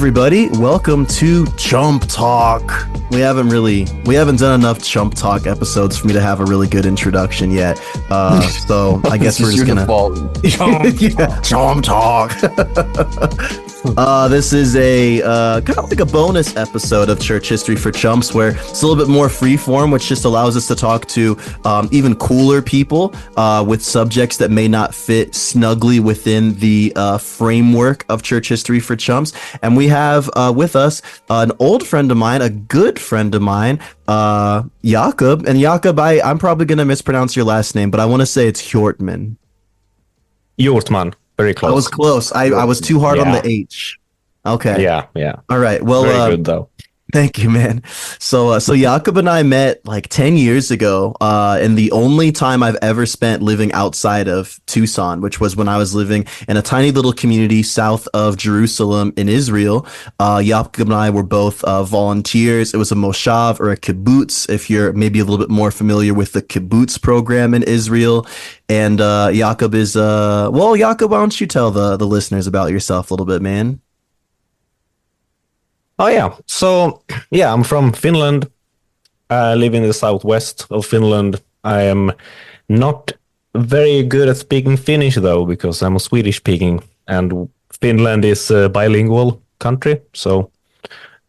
everybody. Welcome to Chump Talk. We haven't done enough Chump Talk episodes for me to have a really good introduction yet. So I guess we're just gonna Chump Talk. This is a kind of like a bonus episode of Church History for Chumps, where it's a little bit more freeform, which just allows us to talk to even cooler people with subjects that may not fit snugly within the framework of Church History for Chumps. And we have with us an old friend of mine, a good friend of mine, Jacob. And Jacob, I'm probably going to mispronounce your last name, but I want to say it's Hjortman. Hjortman. Very close. I was close. I was too hard on the H. Okay. Yeah. All right. Well, very good though. Thank you, man. So Jacob and I met like 10 years ago, and the only time I've ever spent living outside of Tucson, which was when I was living in a tiny little community south of Jerusalem in Israel. Jacob and I were both volunteers. It was a moshav, or a kibbutz, if you're maybe a little bit more familiar with the kibbutz program in Israel. And Jacob is, Jacob, why don't you tell the listeners about yourself a little bit, man? Oh, yeah. So, yeah, I'm from Finland. I live in the southwest of Finland. I am not very good at speaking Finnish, though, because I'm Swedish speaking, and Finland is a bilingual country. So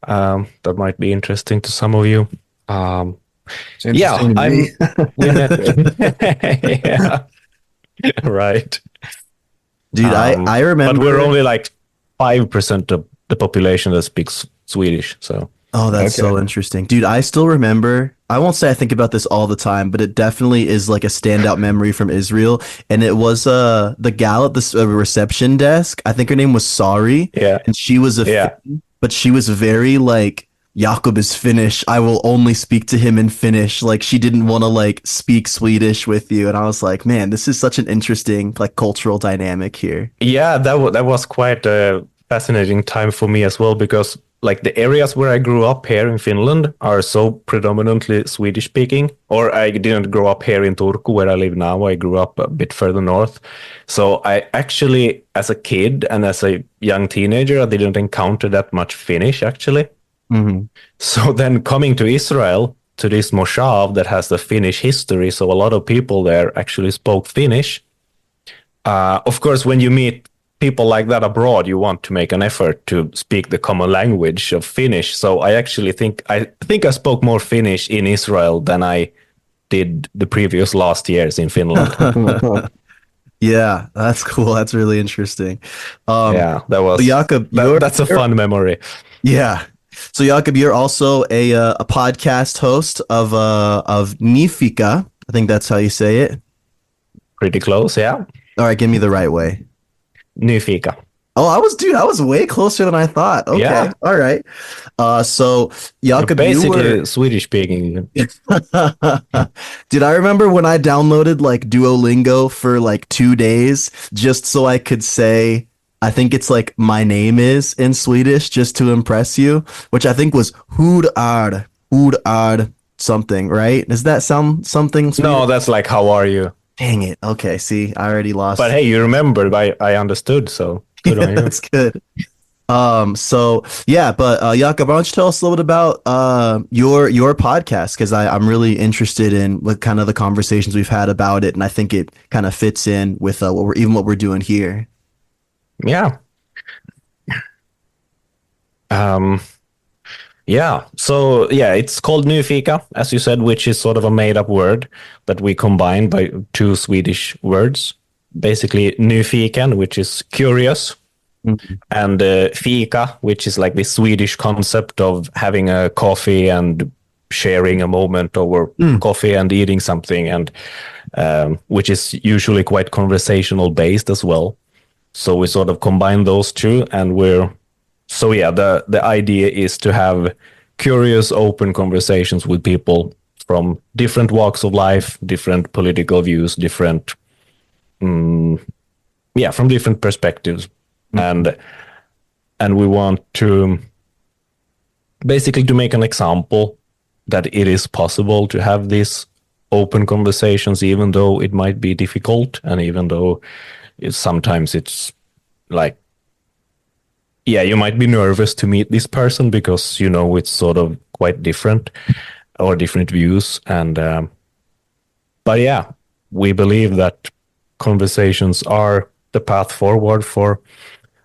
that might be interesting to some of you. Yeah, right. Dude, I remember. But we're only like 5% of the population that speaks Swedish. So that's so interesting, dude. I still remember, I won't say I think about this all the time, but it definitely is like a standout memory from Israel. And it was the gal at the reception desk. I think her name was Sari. Yeah. And she was but she was very like, Jacob is Finnish, I will only speak to him in Finnish. Like, she didn't want to like speak Swedish with you. And I was like, man, this is such an interesting like cultural dynamic here. Yeah, that was quite a fascinating time for me as well, because like the areas where I grew up here in Finland are so predominantly Swedish speaking. Or I didn't grow up here in Turku where I live now. I grew up a bit further north. So I actually, as a kid and as a young teenager, I didn't encounter that much Finnish actually. Mm-hmm. So then coming to Israel, to this moshav that has the Finnish history, so a lot of people there actually spoke Finnish. Of course, when you meet people like that abroad, you want to make an effort to speak the common language of Finnish. So I actually think I spoke more Finnish in Israel than I did the previous last years in Finland. Yeah, that's cool. That's really interesting. Yeah, that was Jacob, that's a fun memory. Yeah. So Jacob, you're also a podcast host of Nifika. I think that's how you say it. Pretty close, yeah. All right, give me the right way. Nifika. Oh, I was way closer than I thought. Okay, yeah. All right. So Jacob, basically Swedish speaking. Dude, I remember when I downloaded like Duolingo for like 2 days just so I could say, I think it's like my name is in Swedish just to impress you, which I think was hur är something, right? Does that sound something Swedish? No, that's like how are you? Dang it. Okay, see, I already lost. But hey, you remembered. I understood, so good on you. That's good. So yeah, but Jacob, why don't you tell us a little bit about your podcast, because I'm really interested in what kind of the conversations we've had about it, and I think it kind of fits in with what we're doing here. Yeah. Yeah. So yeah, it's called Nyfika, as you said, which is sort of a made-up word that we combined by two Swedish words. Basically, nyfiken, which is curious, and fika, which is like the Swedish concept of having a coffee and sharing a moment over coffee and eating something, and which is usually quite conversational based as well. So we sort of combine those two, and the idea is to have curious, open conversations with people from different walks of life, different political views, from different perspectives. And we want to basically to make an example that it is possible to have these open conversations, even though it might be difficult, and even though sometimes it's like yeah, you might be nervous to meet this person because you know it's sort of quite different or different views, and but yeah, we believe that conversations are the path forward for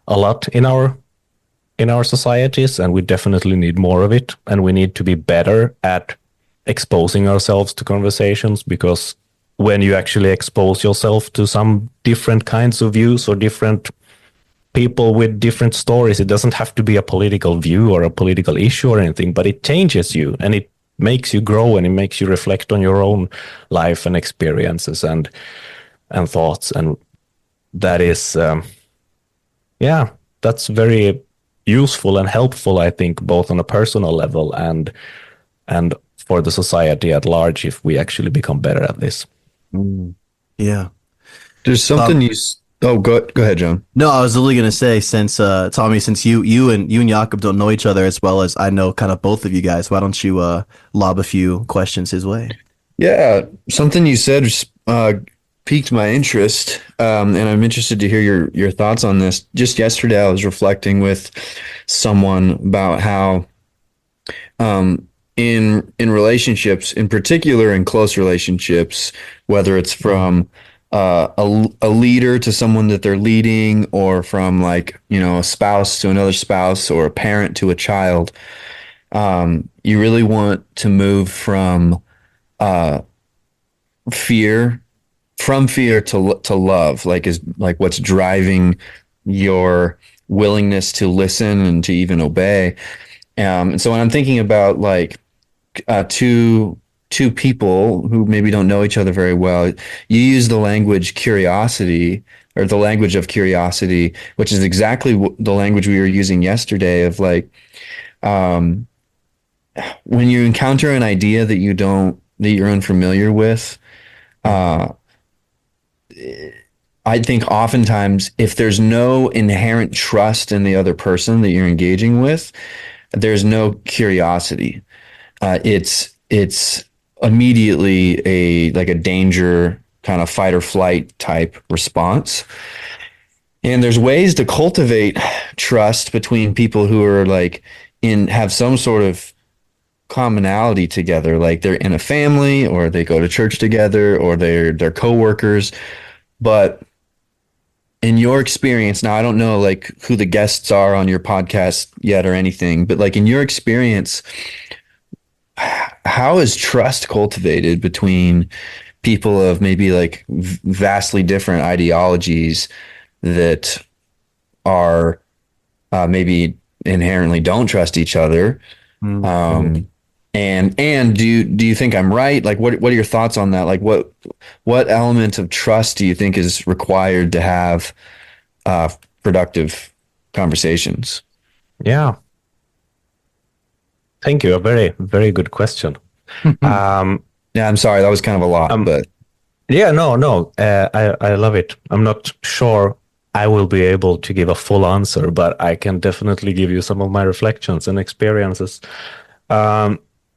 a lot in our societies, and we definitely need more of it, and we need to be better at exposing ourselves to conversations, because when you actually expose yourself to some different kinds of views or different people with different stories, it doesn't have to be a political view or a political issue or anything, but it changes you and it makes you grow and it makes you reflect on your own life and experiences and thoughts, and that is yeah, that's very useful and helpful, I think, both on a personal level and for the society at large, if we actually become better at this. Yeah. There's something oh, go ahead, John. No, I was literally gonna say, since Tommy, since you and Jakob don't know each other as well as I know kind of both of you guys, why don't you lob a few questions his way? Yeah, something you said piqued my interest, and I'm interested to hear your thoughts on this. Just yesterday, I was reflecting with someone about how, in relationships, in particular in close relationships, whether it's from a leader to someone that they're leading, or from like a spouse to another spouse, or a parent to a child, you really want to move from fear to love, like is like what's driving your willingness to listen and to even obey. And so when I'm thinking about like two people who maybe don't know each other very well, you use the language curiosity, or the language of curiosity, which is exactly the language we were using yesterday, of like, when you encounter an idea that you're unfamiliar with, I think oftentimes if there's no inherent trust in the other person that you're engaging with, there's no curiosity. It's immediately a danger kind of fight or flight type response. And there's ways to cultivate trust between people who are like have some sort of commonality together, like they're in a family, or they go to church together, or they're coworkers. But in your experience, now I don't know like who the guests are on your podcast yet or anything, but like in your experience, how is trust cultivated between people of maybe like vastly different ideologies that are maybe inherently don't trust each other? And do you think I'm right? Like, what are your thoughts on that? Like, what element of trust do you think is required to have productive conversations? Yeah. Thank you. A very, very good question. Yeah, I'm sorry. That was kind of a lot, but yeah, no. I love it. I'm not sure I will be able to give a full answer, but I can definitely give you some of my reflections and experiences.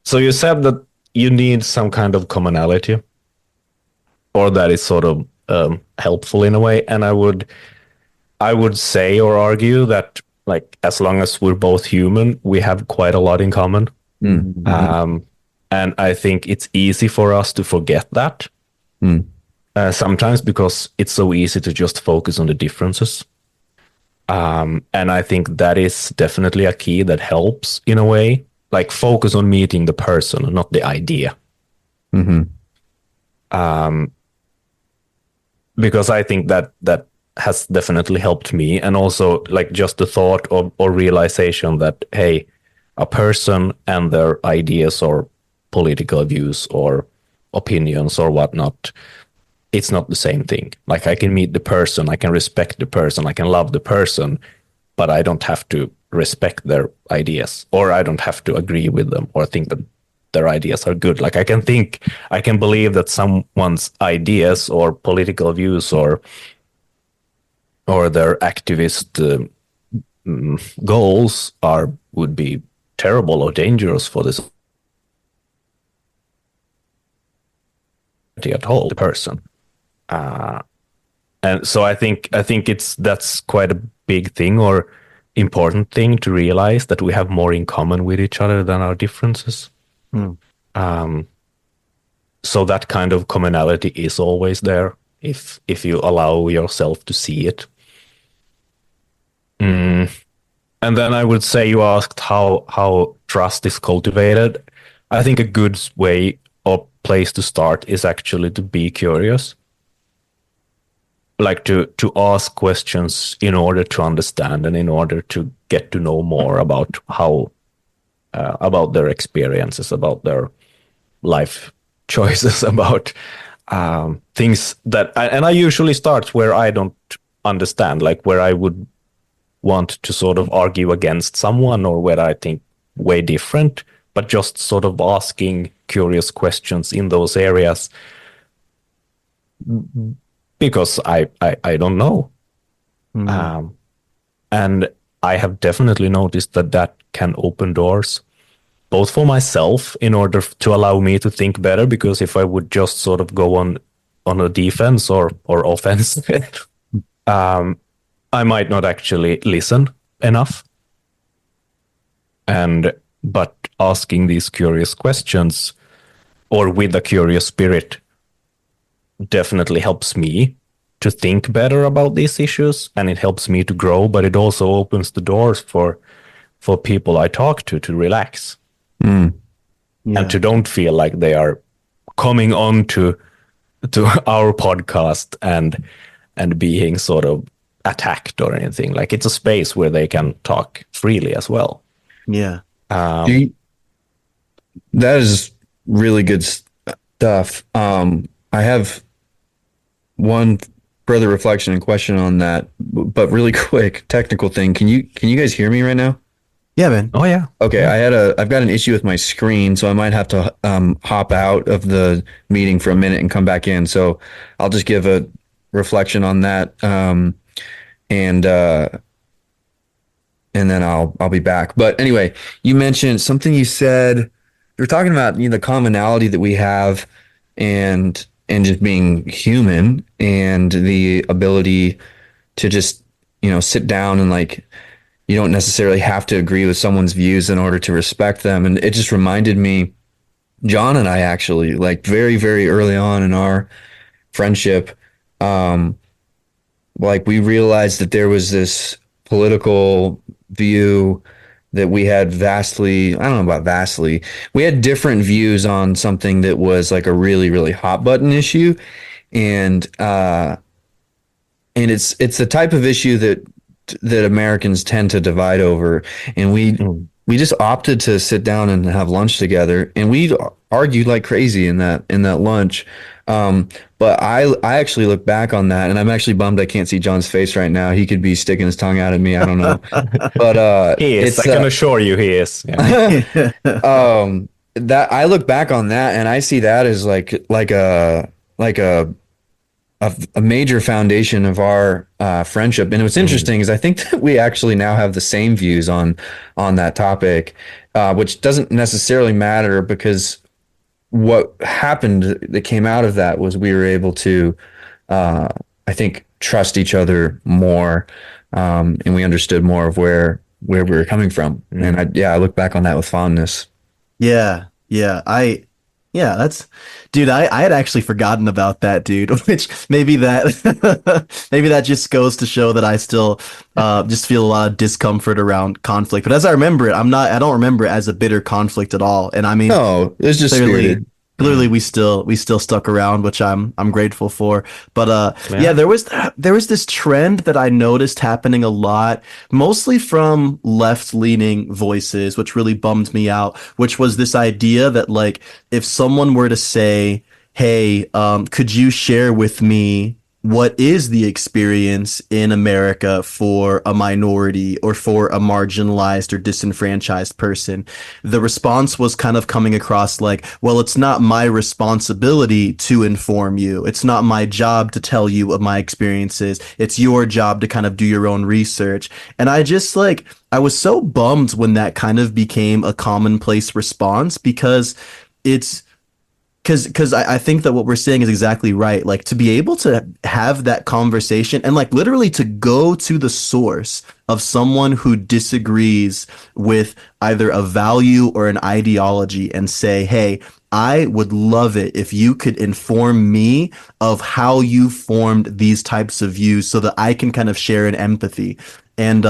So you said that you need some kind of commonality, or that is sort of helpful in a way. And I would say or argue that, like, as long as we're both human, we have quite a lot in common. And I think it's easy for us to forget that sometimes, because it's so easy to just focus on the differences. And I think that is definitely a key that helps in a way, like focus on meeting the person, not the idea. Because I think that has definitely helped me. And also like just the thought or realization that, hey, a person and their ideas or political views or opinions or whatnot, it's not the same thing. Like, I can meet the person, I can respect the person, I can love the person, but I don't have to respect their ideas, or I don't have to agree with them or think that their ideas are good. Like, I can believe that someone's ideas or political views or their activist goals would be terrible or dangerous for this at all, the person. And so I think that's quite a big thing. Or important thing to realize, that we have more in common with each other than our differences. Hmm. So that kind of commonality is always there if you allow yourself to see it. And then I would say, you asked how trust is cultivated. I think a good way or place to start is actually to be curious. Like to ask questions in order to understand and in order to get to know more about about their experiences, about their life choices, about things and I usually start where I don't understand, like where I would want to sort of argue against someone, or where I think way different, but just sort of asking curious questions in those areas, because I don't know. And I have definitely noticed that can open doors, both for myself in order to allow me to think better, because if I would just sort of go on a defense or offense, I might not actually listen enough. But asking these curious questions, or with a curious spirit, definitely helps me to think better about these issues, and it helps me to grow, but it also opens the doors for people I talk to relax. Yeah. And to don't feel like they are coming on to our podcast and being sort of attacked or anything. Like, it's a space where they can talk freely as well. Yeah. That is really good stuff. I have one further reflection and question on that, but really quick technical thing. Can you guys hear me right now? Yeah, man. Oh yeah. Okay, I've got an issue with my screen, so I might have to hop out of the meeting for a minute and come back in. So I'll just give a reflection on that, and then I'll be back. But anyway, you mentioned something. You said you were talking about the commonality that we have, and just being human, and the ability to just sit down and, like, you don't necessarily have to agree with someone's views in order to respect them. And it just reminded me, John and I actually, like, very, very early on in our friendship, like, we realized that there was this political view that we had vastly, I don't know about vastly, we had different views on something that was like a really, really hot button issue. And it's the type of issue that Americans tend to divide over. And we just opted to sit down and have lunch together, and we argued like crazy in that lunch. But I actually look back on that, and I'm actually bummed I can't see John's face right now. He could be sticking his tongue out at me. I don't know, but He is. I can assure you, he is. Yeah. That I look back on that, and I see that as like a major foundation of our friendship. And what's interesting is I think that we actually now have the same views on that topic, which doesn't necessarily matter, because what happened that came out of that was we were able to, I think, trust each other more, and we understood more of where we were coming from. And I look back on that with fondness. Yeah. That's, dude, I had actually forgotten about that, dude, which maybe that just goes to show that I still just feel a lot of discomfort around conflict. But as I remember it, I don't remember it as a bitter conflict at all. And I mean, No, it's just spirited. Clearly we still stuck around, which I'm grateful for. But yeah, there was this trend that I noticed happening a lot, mostly from left-leaning voices, which really bummed me out, which was this idea that, like, if someone were to say, hey, could you share with me what is the experience in America for a minority or for a marginalized or disenfranchised person, the response was kind of coming across like, well, it's not my responsibility to inform you. It's not my job to tell you of my experiences. It's your job to kind of do your own research. And I just, like, I was so bummed when that kind of became a commonplace response, because it's because I think that what we're saying is exactly right. Like to be able to have that conversation and like literally to go to the source of someone who disagrees with either a value or an ideology and say, hey, I would love it if you could inform me of how you formed these types of views so that I can kind of share an empathy. And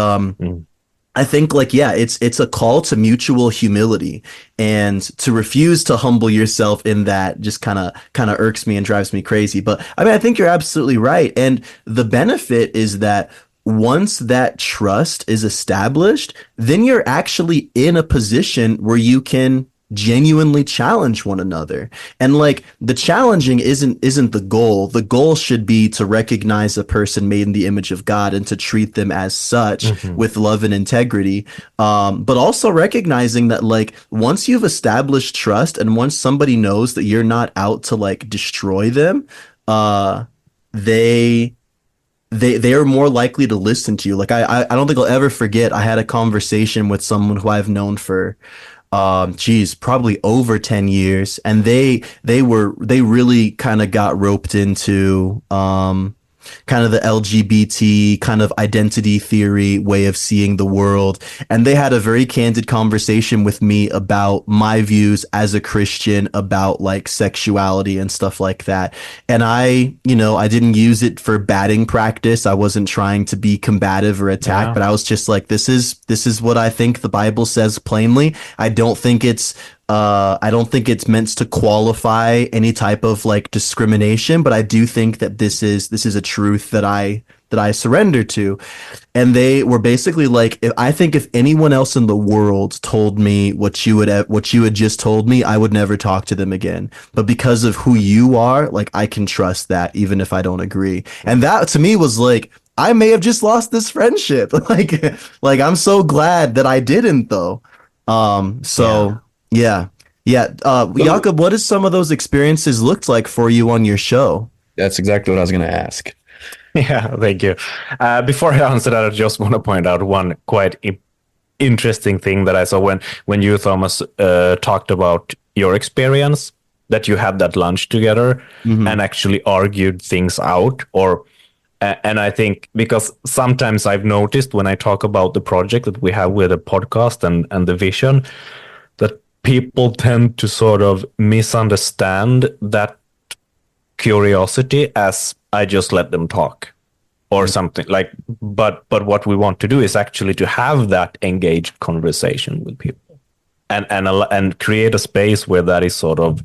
I think like, yeah, it's a call to mutual humility, and to refuse to humble yourself in that just kind of irks me and drives me crazy. But I mean, I think you're absolutely right. And the benefit is that once that trust is established, then you're actually in a position where you can genuinely challenge one another. And like the challenging isn't the goal. The goal should be to recognize a person made in the image of God and to treat them as such with love and integrity. But also recognizing that like once you've established trust and once somebody knows that you're not out to like destroy them, they are more likely to listen to you. Like I don't think I'll ever forget. I had a conversation with someone who I've known for probably over 10 years, and they really kind of got roped into kind of the LGBT kind of identity theory way of seeing the world. And they had a very candid conversation with me about my views as a Christian about like sexuality and stuff like that. And I didn't use it for batting practice. I wasn't trying to be combative or attack, but I was just like, this is what I think the Bible says plainly. I don't think it's meant to qualify any type of like discrimination, but I do think that this is a truth that I surrender to. And they were basically like, if anyone else in the world told me what you had just told me, I would never talk to them again. But because of who you are, like I can trust that even if I don't agree. And that to me was like, I may have just lost this friendship. like I'm so glad that I didn't though. Yeah. Jacob, what does some of those experiences looked like for you on your show? That's exactly what I was going to ask. Yeah, thank you. Before I answer that, I just want to point out one quite interesting thing that I saw when you, Thomas, talked about your experience, that you had that lunch together and actually argued things out. And I think because sometimes I've noticed when I talk about the project that we have with the podcast and the vision, that people tend to sort of misunderstand that curiosity as I just let them talk or something like, but what we want to do is actually to have that engaged conversation with people and create a space where that is sort of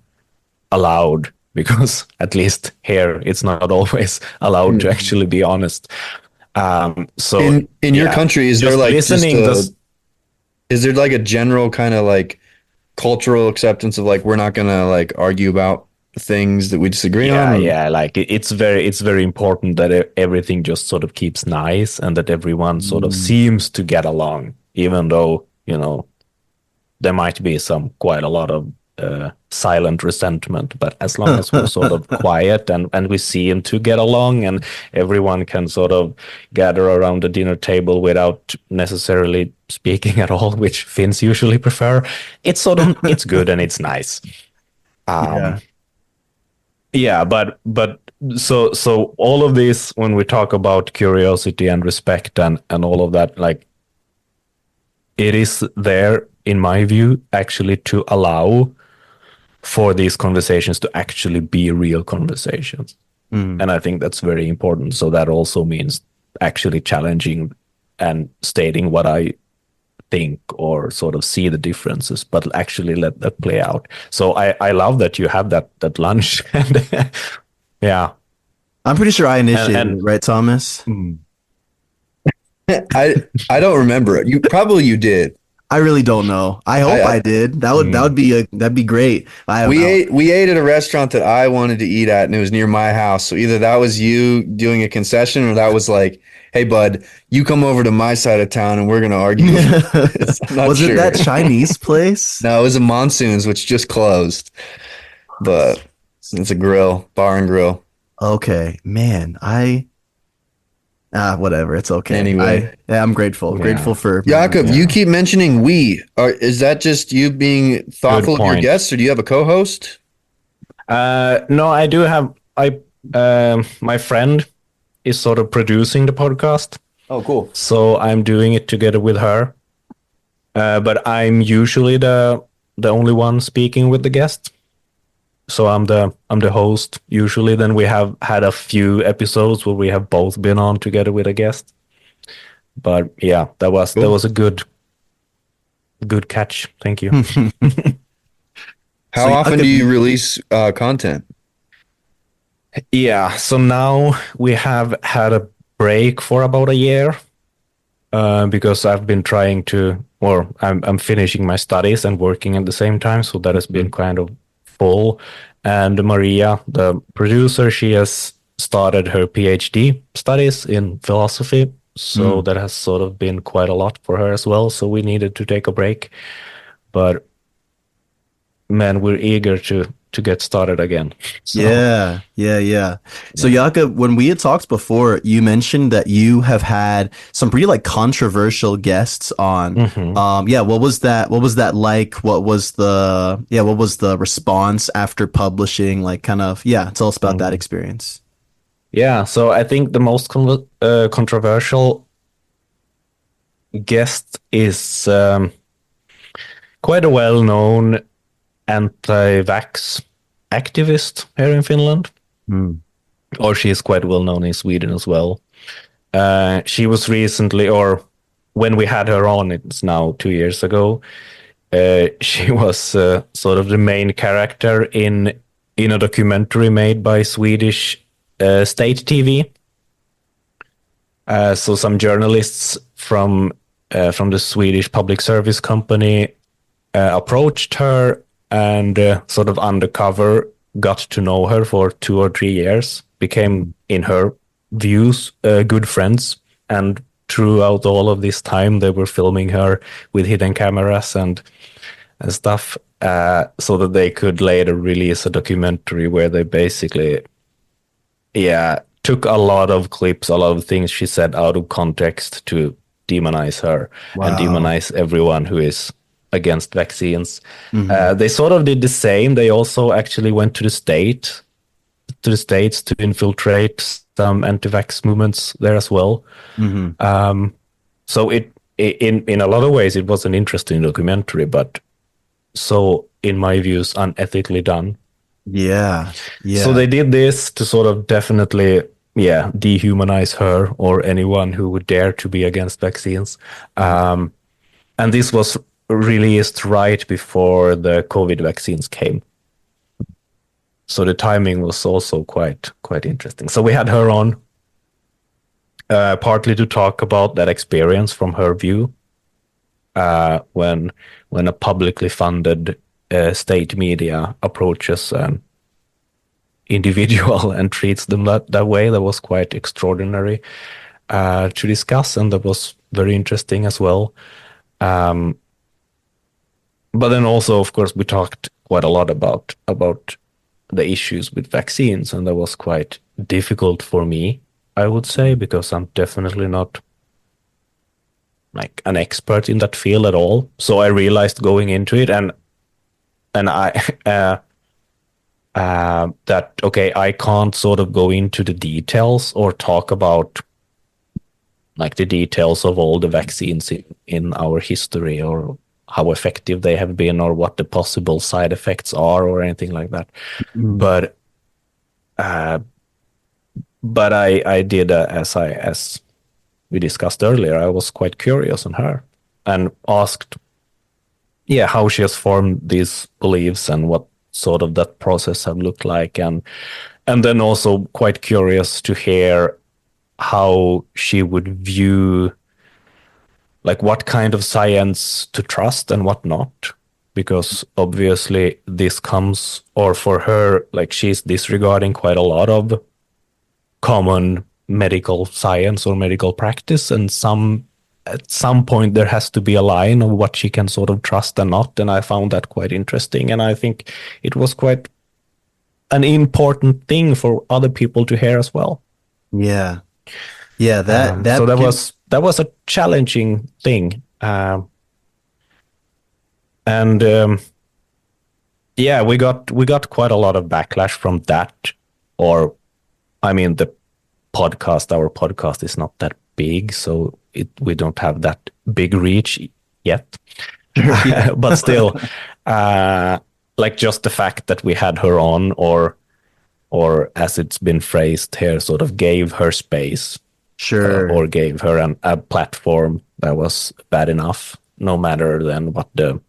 allowed, because at least here it's not always allowed to actually be honest. So in your country, is there like is there like a general kind of like cultural acceptance of like we're not gonna like argue about things that we disagree on? Yeah, like it's very important that everything just sort of keeps nice and that everyone sort of seems to get along, even though there might be quite a lot of silent resentment, but as long as we're sort of quiet and we seem to get along and everyone can sort of gather around the dinner table without necessarily speaking at all, which Finns usually prefer, it's sort of it's good and it's nice. But so all of this, when we talk about curiosity and respect and all of that, like it is there in my view actually to allow for these conversations to actually be real conversations. And I think that's very important. So that also means actually challenging and stating what I think or sort of see the differences, but actually let that play out. So I love that you have that lunch. And yeah. I'm pretty sure I initiated it, right, Thomas? I don't remember it. You did. I really don't know. I hope I did. That'd be great. We ate at a restaurant that I wanted to eat at, and it was near my house. So either that was you doing a concession, or that was like, "Hey, bud, you come over to my side of town, and we're gonna argue." Was it that Chinese place? No, it was a Monsoons, which just closed. But it's a bar and grill. Okay, man. Whatever. It's okay. Anyway, I'm grateful. Yeah. Grateful for Jacob. You keep mentioning we. Is that just you being thoughtful of your guests, or do you have a co-host? No, I do have. My friend is sort of producing the podcast, Oh, cool. so I'm doing it together with her. But I'm usually the only one speaking with the guest. So I'm the host usually. Then we have had a few episodes where we have both been on together with a guest. But yeah, that Cool. was a good catch. Thank you. How So often do Jakob, you release content? Yeah, so now we have had a break for about a year because I've been trying to, or I'm finishing my studies and working at the same time, so that has been kind of full. And Maria, the producer, she has started her PhD studies in philosophy, so Mm. that has sort of been quite a lot for her as well. So we needed to take a break, but man, we're eager to get started again. So Yeah. So Yeah. Jakob, when we had talked before, you mentioned that you have had some pretty like controversial guests on. mhm. Yeah, what was that? What was that like? What was the response after publishing? Like kind of, yeah, tell us about that Mhm. experience. Yeah, so I think the most controversial guest is quite a well-known anti-vax activist here in Finland, Mm. or she is quite well-known in Sweden as well. She was recently, or when we had her on, it's now 2 years ago. She was sort of the main character in a documentary made by Swedish state TV. So some journalists from the Swedish public service company approached her and sort of undercover got to know her for 2 or 3 years, became, in her views, good friends. And throughout all of this time, they were filming her with hidden cameras and stuff, so that they could later release a documentary where they basically, yeah, took a lot of clips, a lot of things she said out of context to demonize her and Wow. demonize everyone who is against vaccines. Hmm. They sort of did the same. They also actually went to the states to infiltrate some anti-vax movements there as well. Hmm. So in a lot of ways it was an interesting documentary, but so in my views unethically done. Yeah. So Yeah. they did this to sort of definitely, yeah, dehumanize her or anyone who would dare to be against vaccines. Um, and this was released right before the COVID vaccines came. So the timing was also quite interesting. So we had her on partly to talk about that experience from her view, when a publicly funded state media approaches an individual and treats them that way. That was quite extraordinary to discuss, and that was very interesting as well. But then also, of course, we talked quite a lot about the issues with vaccines, and that was quite difficult for me, I would say, because I'm definitely not like an expert in that field at all. So I realized going into it, and I that okay, I can't sort of go into the details or talk about like the details of all the vaccines in our history, or how effective they have been, or what the possible side effects are, or anything like that. Mm. But uh, but I did, as we discussed earlier, I was quite curious on her and asked, yeah, how she has formed these beliefs and what sort of that process have looked like, and then also quite curious to hear how she would view like what kind of science to trust and what not, because obviously this comes, or for her, like she's disregarding quite a lot of common medical science or medical practice, and at some point there has to be a line of what she can sort of trust and not. And I found that quite interesting, and I think it was quite an important thing for other people to hear as well. Yeah. Yeah. So That can. that was a challenging thing, and yeah, we got quite a lot of backlash from that. Or, I mean, our podcast is not that big, so we don't have that big reach yet. Yeah. But still, like just the fact that we had her on, or as it's been phrased here, sort of gave her space, Sure. or gave her a platform, that was bad enough, no matter then what the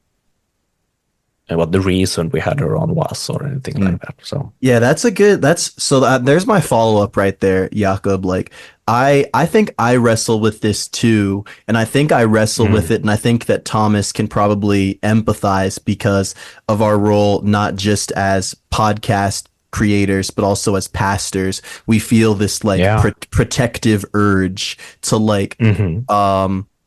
reason we had her on was, or anything like that. So Yeah, there's my follow-up right there, Jakob. Like I think I wrestle with this too, and I think I wrestle with it, and I think that Thomas can probably empathize because of our role, not just as podcast creators, but also as pastors. We feel this like Yeah. protective urge to like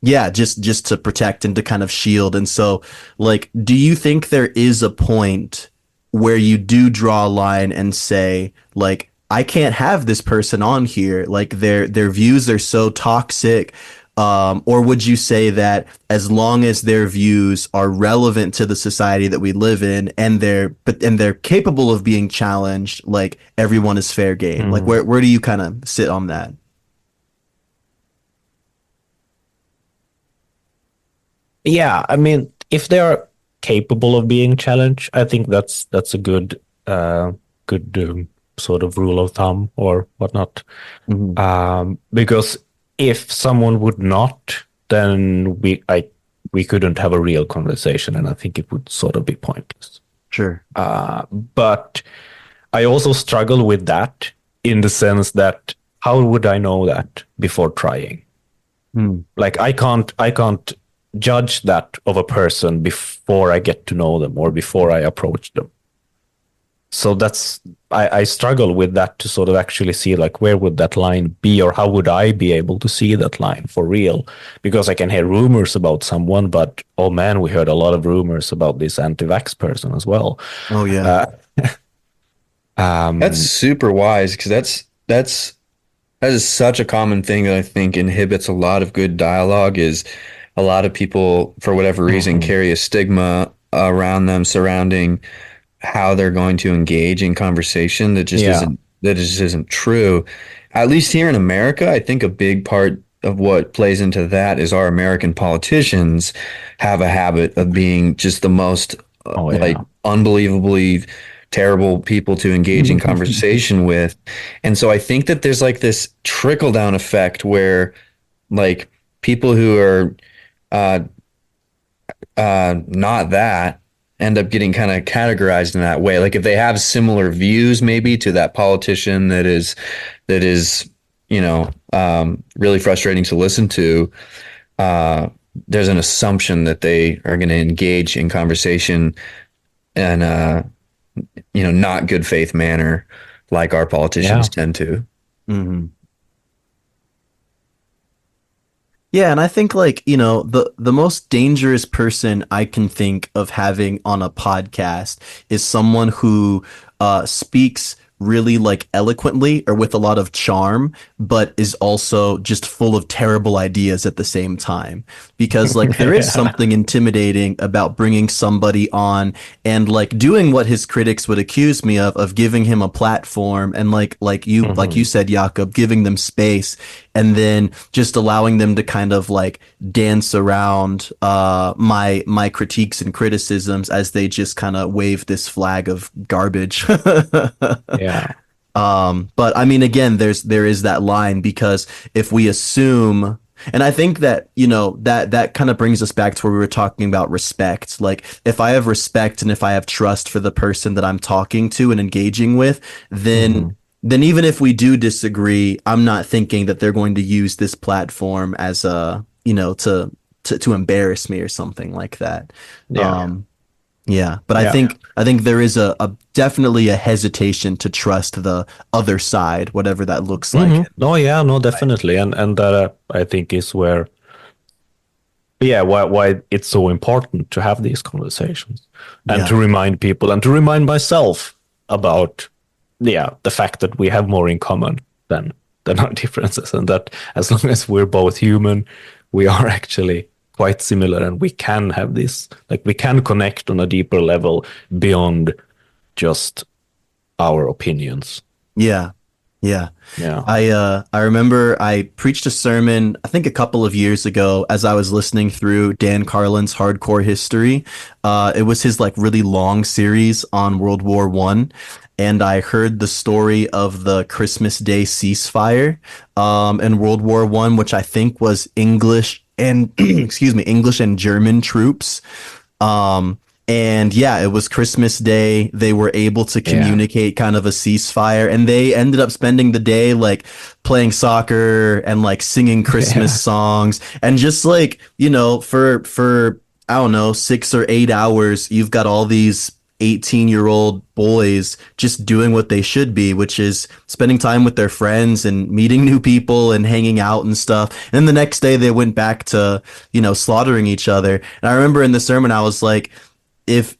yeah, just to protect and to kind of shield. And so, like, do you think there is a point where you do draw a line and say, like, I can't have this person on here, like their views are so toxic, or would you say that as long as their views are relevant to the society that we live in, and they're capable of being challenged, like everyone is fair game? Like, where do you kind of sit on that? Yeah, I mean, if they are capable of being challenged, I think that's a good sort of rule of thumb or whatnot. Because if someone would not, then we couldn't have a real conversation, and I think it would sort of be pointless. Sure. But I also struggle with that, in the sense that how would I know that before trying? Like I can't judge that of a person before I get to know them or before I approach them. So I struggle with that, to sort of actually see, like, where would that line be, or how would I be able to see that line for real? Because I can hear rumors about someone, but oh man, we heard a lot of rumors about this anti-vax person as well. Oh yeah. That's super wise, because that is such a common thing that I think inhibits a lot of good dialogue. Is a lot of people, for whatever reason, carry a stigma around them surrounding how they're going to engage in conversation that just isn't true. At least here in America, I think a big part of what plays into that is our American politicians have a habit of being just the most like unbelievably terrible people to engage in conversation with. And so I think that there's like this trickle down effect where, like, people who are not that end up getting kind of categorized in that way. Like if they have similar views maybe to that politician that is really frustrating to listen to, there's an assumption that they are going to engage in conversation in a not good faith manner, like our politicians tend to. Yeah, and I think, like, the most dangerous person I can think of having on a podcast is someone who speaks really like eloquently or with a lot of charm, but is also just full of terrible ideas at the same time. Because like there is something intimidating about bringing somebody on and like doing what his critics would accuse me of giving him a platform, and like you said, Jakob, giving them space, and then just allowing them to kind of like dance around my critiques and criticisms as they just kind of wave this flag of garbage. Yeah. But I mean, again, there is that line, because if we assume, and I think that, that kind of brings us back to where we were talking about respect. Like if I have respect and if I have trust for the person that I'm talking to and engaging with, then even if we do disagree, I'm not thinking that they're going to use this platform as a, to embarrass me or something like that. Yeah, but I think there is a definitely a hesitation to trust the other side, whatever that looks like. Oh yeah, no, definitely, and that I think is where, why it's so important to have these conversations and to remind people and to remind myself about the fact that we have more in common than our differences, and that as long as we're both human, we are actually quite similar, and we can have this, like, we can connect on a deeper level beyond just our opinions. Yeah. Yeah. Yeah. I remember I preached a sermon, I think a couple of years ago, as I was listening through Dan Carlin's Hardcore History. It was his like really long series on World War One. And I heard the story of the Christmas Day ceasefire in World War One, which I think was English and excuse me, English and German troops. Um, and yeah, it was Christmas Day. They were able to communicate kind of a ceasefire, and they ended up spending the day like playing soccer and like singing Christmas songs, and just like, you know, for I don't know, 6 or 8 hours, you've got all these 18-year-old boys just doing what they should be, which is spending time with their friends and meeting new people and hanging out and stuff. And then the next day they went back to, you know, slaughtering each other. And I remember in the sermon I was like, if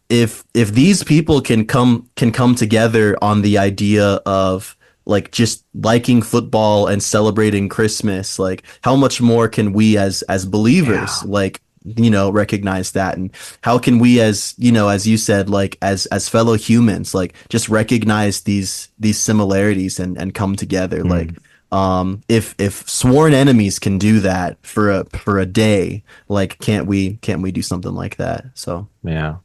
these people can come together on the idea of like just liking football and celebrating Christmas, like how much more can we as believers like, you know, recognize that? And how can we, as you know, as you said, like as fellow humans, like just recognize these similarities and come together? Like if sworn enemies can do that for a day, like can't we do something like that? So yeah.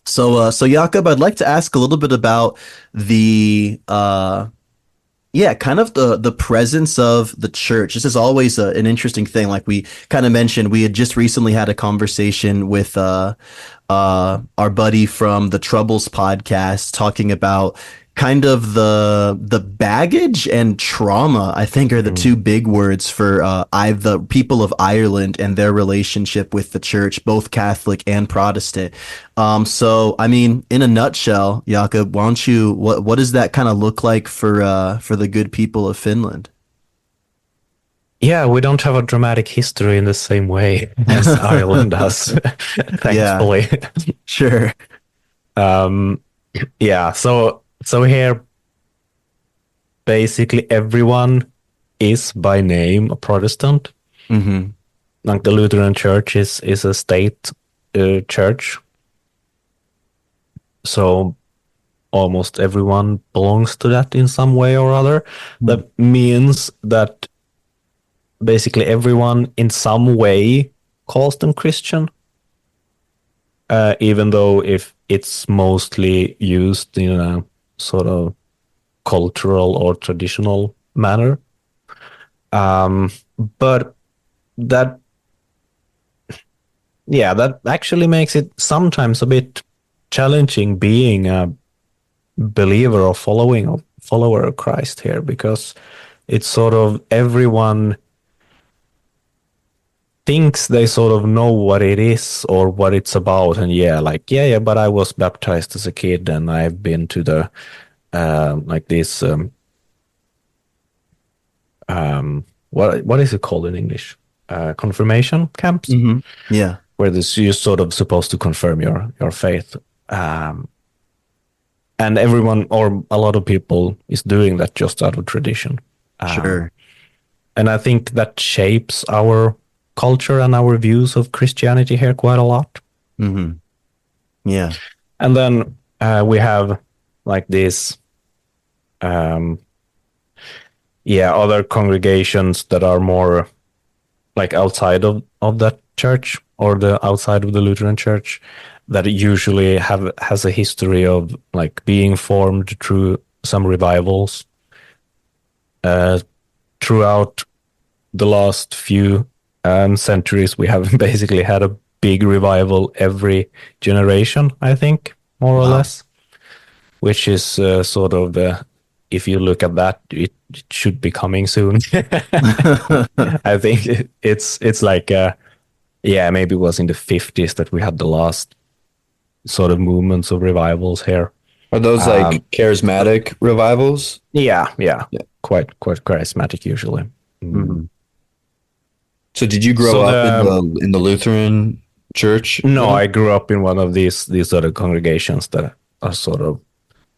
So Jakob, I'd like to ask a little bit about the kind of the presence of the church. This is always an interesting thing. Like we kind of mentioned, we had just recently had a conversation with our buddy from the Troubles podcast talking about kind of the baggage and trauma, I think, are the two big words for the people of Ireland and their relationship with the church, both Catholic and Protestant. So I mean, in a nutshell, Jakob, why don't you what does that kind of look like for the good people of Finland? Yeah, we don't have a dramatic history in the same way as Ireland does, thankfully. Sure. Yeah, so here, basically everyone is by name a Protestant. Mm-hmm. Like the Lutheran Church is a state church, so almost everyone belongs to that in some way or other. That means that basically everyone in some way calls them Christian, even though if it's mostly used in a sort of cultural or traditional manner. But that actually makes it sometimes a bit challenging being a believer or follower of Christ here, because it's sort of everyone thinks they sort of know what it is or what it's about, and but I was baptized as a kid and I've been to the like this what is it called in English, confirmation camps, where you're sort of supposed to confirm your faith, and everyone or a lot of people is doing that just out of tradition. Sure. And I think that shapes our culture and our views of Christianity here quite a lot. Mm-hmm. Yeah. And then we have like this, other congregations that are more like outside of that church or the outside of the Lutheran Church, that usually has a history of like being formed through some revivals throughout the last few centuries. We have basically had a big revival every generation, I think, more or less, which is sort of if you look at that, it should be coming soon. I think it's like maybe it was in the 50s that we had the last sort of movements of revivals here. Are those like charismatic revivals? Yeah. Quite charismatic usually. Mm-hmm. So did you grow up in the Lutheran church? No, I grew up in one of these other congregations that are sort of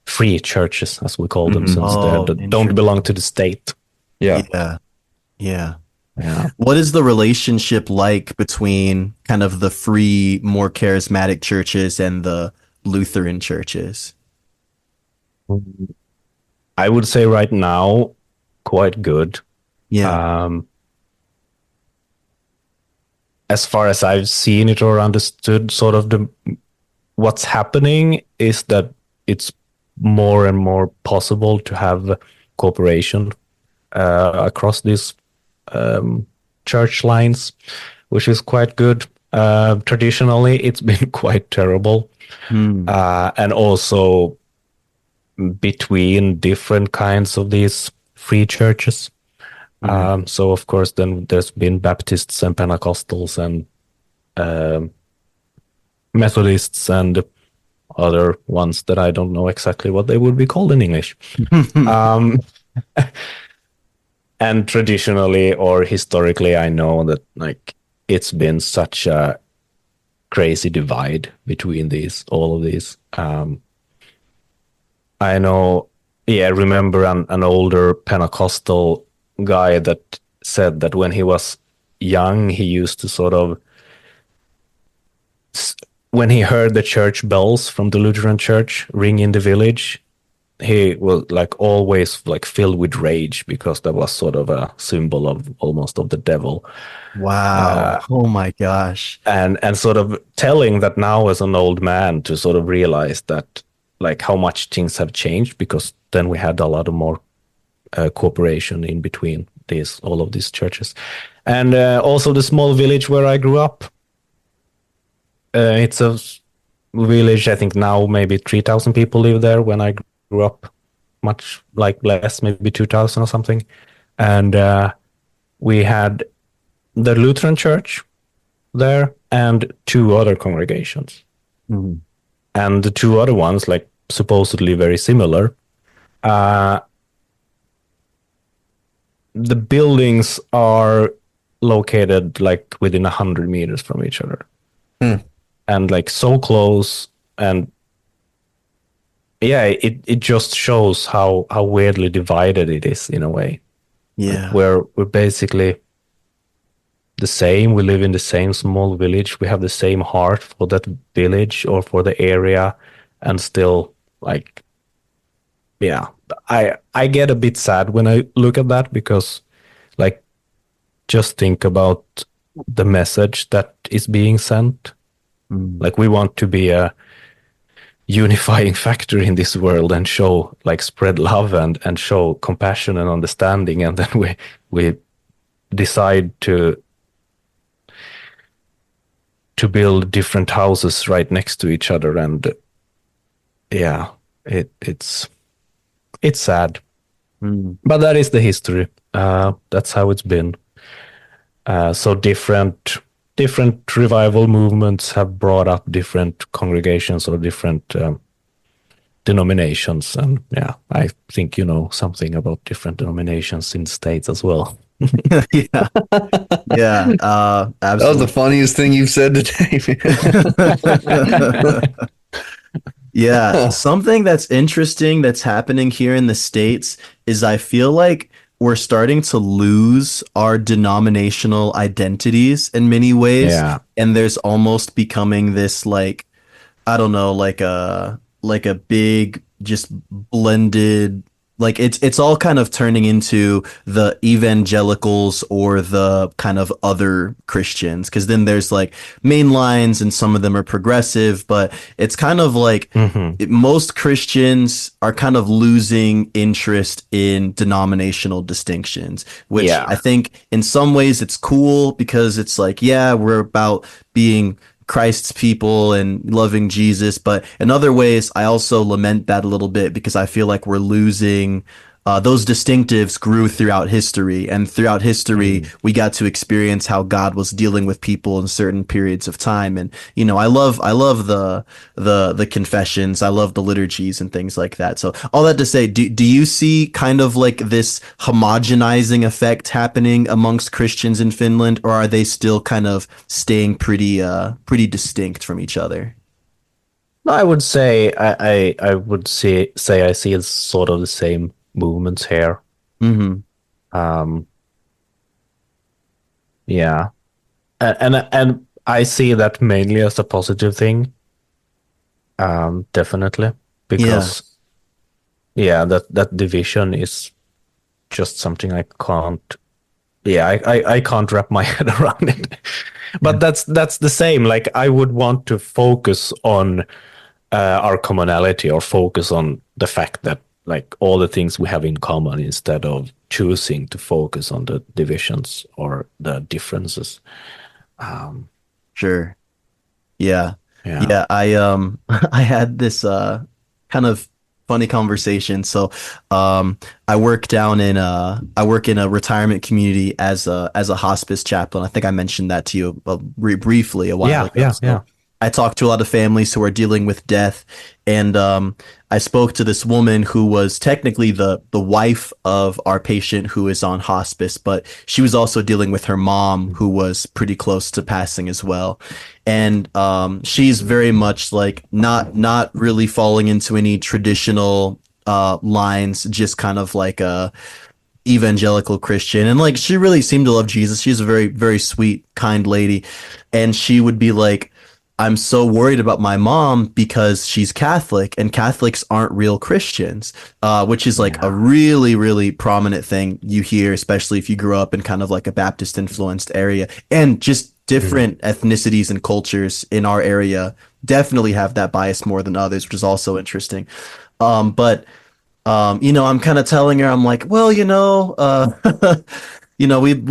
free churches, as we call them, since they don't belong to the state. Yeah. Yeah. What is the relationship like between kind of the free, more charismatic churches and the Lutheran churches? I would say right now, quite good. Yeah. Um, as far as I've seen it or understood, sort of what's happening is that it's more and more possible to have cooperation across these church lines, which is quite good. Traditionally, it's been quite terrible, Hmm. and also between different kinds of these free churches. Mhm. So of course, then there's been Baptists and Pentecostals and um Methodists and other ones that I don't know exactly what they would be called in English. Um, and traditionally or historically, I know that like it's been such a crazy divide between these all of these. I know, yeah, I remember an older Pentecostal guy that said that when he was young, he used to sort of when he heard the church bells from the Lutheran church ring in the village, he was like always like filled with rage because that was sort of a symbol of almost of the devil. Wow. Oh my gosh. And sort of telling that now as an old man to sort of realize that like how much things have changed because then we had a lot of more cooperation in between these all of these churches, and also the small village where I grew up. It's a village. I think now maybe 3,000 people live there. When I grew up, much like less, maybe 2,000 or something. And we had the Lutheran church there and two other congregations. Mhm. And the two other ones, like supposedly very similar, uh, the buildings are located like within 100 meters from each other. Hmm. And like so close, and yeah, it just shows how weirdly divided it is in a way. Like Yeah. we're basically the same. We live in the same small village. We have the same heart for that village or for the area, and still like yeah, I get a bit sad when I look at that because like just think about the message that is being sent. Mm. Like we want to be a unifying factor in this world and show like spread love and show compassion and understanding, and then we decide to build different houses right next to each other, and yeah, it's sad, Mm. but that is the history. That's how it's been. So different revival movements have brought up different congregations or different denominations, and yeah, I think you know something about different denominations in the States as well. Yeah. Yeah. That was the Absolutely. funniest thing you've said today, Yeah, man. something that's interesting that's happening here in the States is I feel like we're starting to lose our denominational identities in many ways, Yeah. and there's almost becoming this like I don't know, like a big just blended like it's all kind of turning into the evangelicals or the kind of other Christians because then there's like main lines and some of them are progressive, but it's kind of like Hmm. most Christians are kind of losing interest in denominational distinctions, which Yeah. I think in some ways it's cool because it's like, yeah, we're about being Christ's people and loving Jesus. But in other ways, I also lament that a little bit because I feel like we're losing those distinctives grew throughout history, and throughout history, Mm. we got to experience how God was dealing with people in certain periods of time. And I love the confessions, I love the liturgies and things like that. So all that to say, do you see kind of like this homogenizing effect happening amongst Christians in Finland, or are they still kind of staying pretty distinct from each other? No, I would say I would say I see it's sort of the same movements here. Mm-hmm. Um, Yeah. And I see that mainly as a positive thing. Definitely. Yeah. Because yeah, that division is just something I can't I can't wrap my head around it. But that's the same. Like I would want to focus on our commonality, or focus on the fact that like all the things we have in common, instead of choosing to focus on the divisions or the differences. Sure. Yeah. Yeah. Yeah, I had this kind of funny conversation. So I work down in I work in a retirement community as a hospice chaplain. I think I mentioned that to you briefly a while Yeah, ago. yeah, So yeah. I talk to a lot of families who are dealing with death, and I spoke to this woman who was technically the wife of our patient who is on hospice, but she was also dealing with her mom who was pretty close to passing as well. And she's very much like not really falling into any traditional lines, just kind of like a evangelical Christian. And like she really seemed to love Jesus. She's a very, very sweet, kind lady. And she would be like, I'm so worried about my mom because she's Catholic and Catholics aren't real Christians, which is like a really, really prominent thing you hear, especially if you grew up in kind of like a Baptist influenced area. And just different ethnicities and cultures in our area definitely have that bias more than others, which is also interesting. But I'm kind of telling her, I'm like, well, we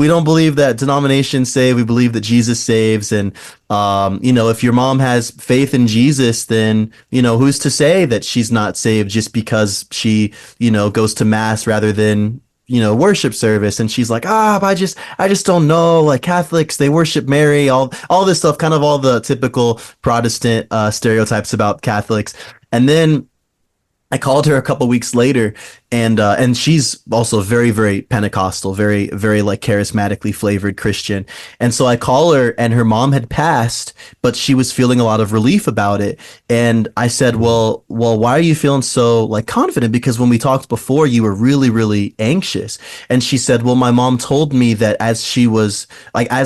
don't believe that denominations save. We believe that Jesus saves. And, if your mom has faith in Jesus, then, who's to say that she's not saved just because she, goes to mass rather than, worship service. And she's like, but I just don't know. Like Catholics, they worship Mary, all this stuff, kind of all the typical Protestant, stereotypes about Catholics. And then I called her a couple weeks later, and she's also very, very Pentecostal, very, very like charismatically flavored Christian. And so I call her, and her mom had passed, but she was feeling a lot of relief about it. And I said, well, why are you feeling so like confident? Because when we talked before, you were really, really anxious. And she said, well, my mom told me that as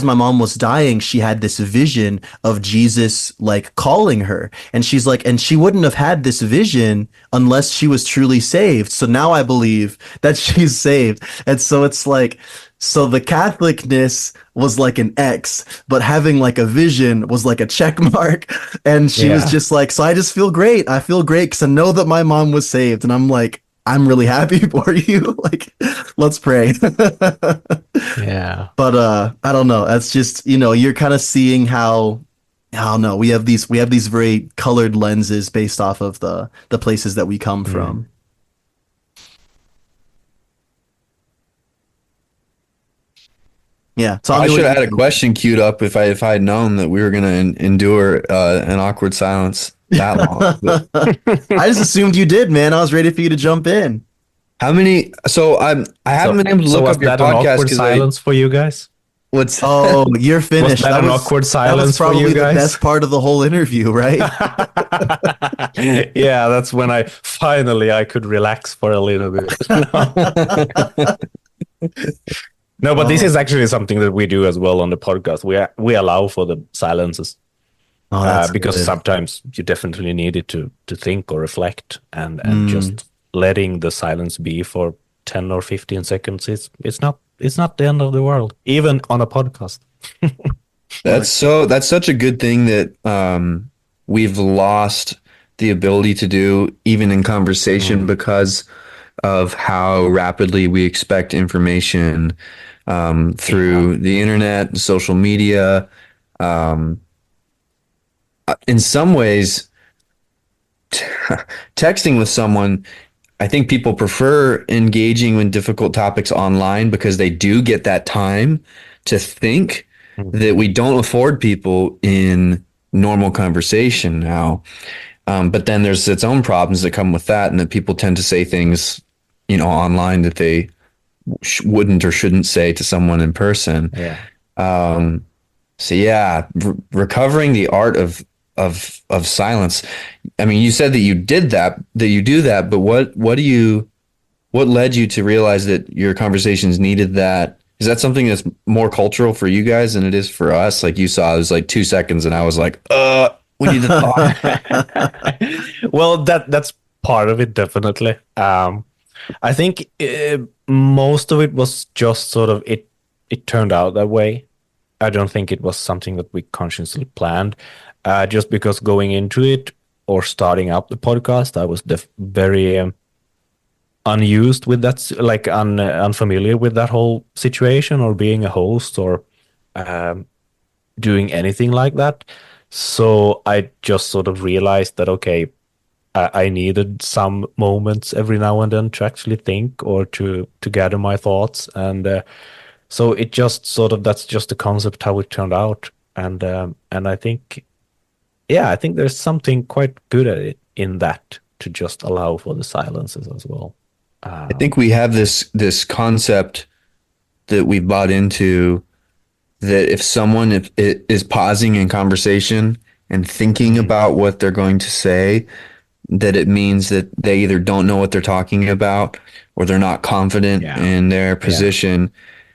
my mom was dying, she had this vision of Jesus like calling her. And she's like, and she wouldn't have had this vision unless she was truly saved. So now I believe that she's saved. And so it's like, so the Catholicness was like an X, but having like a vision was like a check mark. And she was just like, so I just feel great. I feel great because I know that my mom was saved. And I'm like, I'm really happy for you. Like, let's pray. Yeah. But I don't know. That's just, you're kind of seeing how I don't know. We have these very colored lenses based off of the places that we come from. Yeah. Tell I me what should have you had a think. question queued up if I had known that we were going to endure an awkward silence that long. But I just assumed you did, man. I was ready for you to jump in. how many? So I haven't been able to So look was up your that an podcast awkward because silence for you guys? what's Oh, you're Was finished. that an awkward That was silence for probably you the guys? best part of the whole interview, right? Yeah, that's when I could relax for a little bit. No, but this Oh, is actually something that we do as well on the podcast. We allow for the silences, oh, that's because good. sometimes you definitely need it to think or reflect, and Mm, just letting the silence be for 10 or 15 seconds it's not the end of the world, even on a podcast. that's such a good thing that we've lost the ability to do even in conversation because of how rapidly we expect information through the internet, social media. Um, in some ways, texting with someone, I think people prefer engaging in difficult topics online because they do get that time to think that we don't afford people in normal conversation now. But then there's its own problems that come with that, and that people tend to say things, online that they wouldn't or shouldn't say to someone in person. Yeah. So yeah, recovering the art of silence. I mean, you said that you did that you do that, but what led you to realize that your conversations needed that? Is that something that's more cultural for you guys than it is for us? Like you saw, it was like 2 seconds, and I was like, we need to talk. Well, that's part of it, definitely. I think most of it was just sort of it turned out that way. I don't think it was something that we consciously planned. Just because going into it or starting up the podcast, I was very unused with that, like unfamiliar with that whole situation or being a host or um, doing anything like that. So I just sort of realized that, okay, I needed some moments every now and then to actually think or to gather my thoughts. And so it just sort of, that's just the concept how it turned out. And I think, yeah, I think there's something quite good at it in that to just allow for the silences as well. I think we have this concept that we bought into, that if someone is pausing in conversation and thinking about what they're going to say, that it means that they either don't know what they're talking about or they're not confident in their position.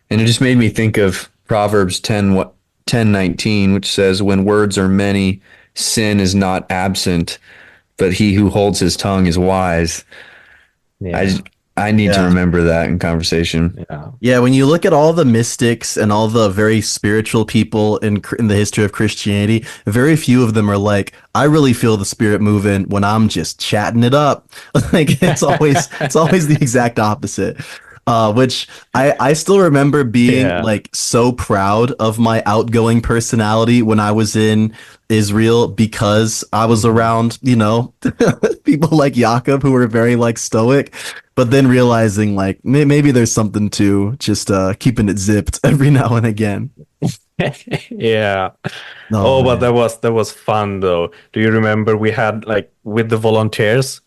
And it just made me think of Proverbs 10:19, which says, when words are many, sin is not absent, but he who holds his tongue is wise. Yeah. I need to Yeah. remember that in conversation. Yeah. Yeah, when you look at all the mystics and all the very spiritual people in the history of Christianity, very few of them are like, I really feel the spirit moving when I'm just chatting it up. Like it's always the exact opposite. Which I still remember being like so proud of my outgoing personality when I was in Israel, because I was around, people like Jacob who were very like stoic, but then realizing like maybe there's something to just keeping it zipped every now and again. Yeah. Oh, But man. that was fun though. Do you remember we had, like, with the volunteers,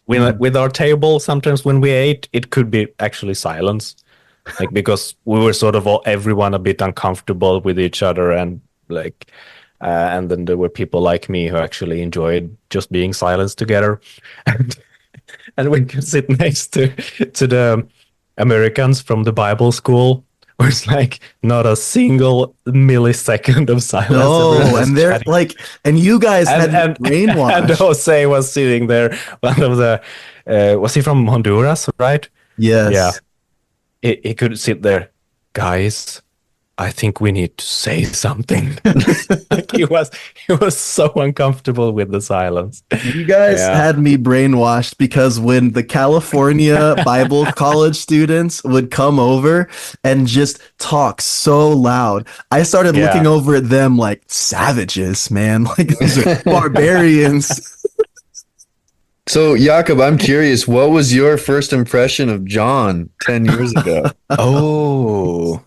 with our table, sometimes when we ate, it could be actually silence, like, because we were sort of everyone a bit uncomfortable with each other, and like, and then there were people like me who actually enjoyed just being silenced together, and and we could sit next to the Americans from the Bible school, where it's like not a single millisecond of silence. Everyone No, was and they're chatting. like, and you guys had me And brainwashed. Jose was sitting there. One of the was he from Honduras, right? Yeah, Yes. he could sit there, guys. I think we need to say something. Like he was so uncomfortable with the silence. You guys Yeah, had me brainwashed, because when the California Bible College students would come over and just talk so loud, I started looking yeah. over at them like savages, man. Like these are barbarians. So, Jakob, I'm curious, what was your first impression of John 10 years ago? Oh.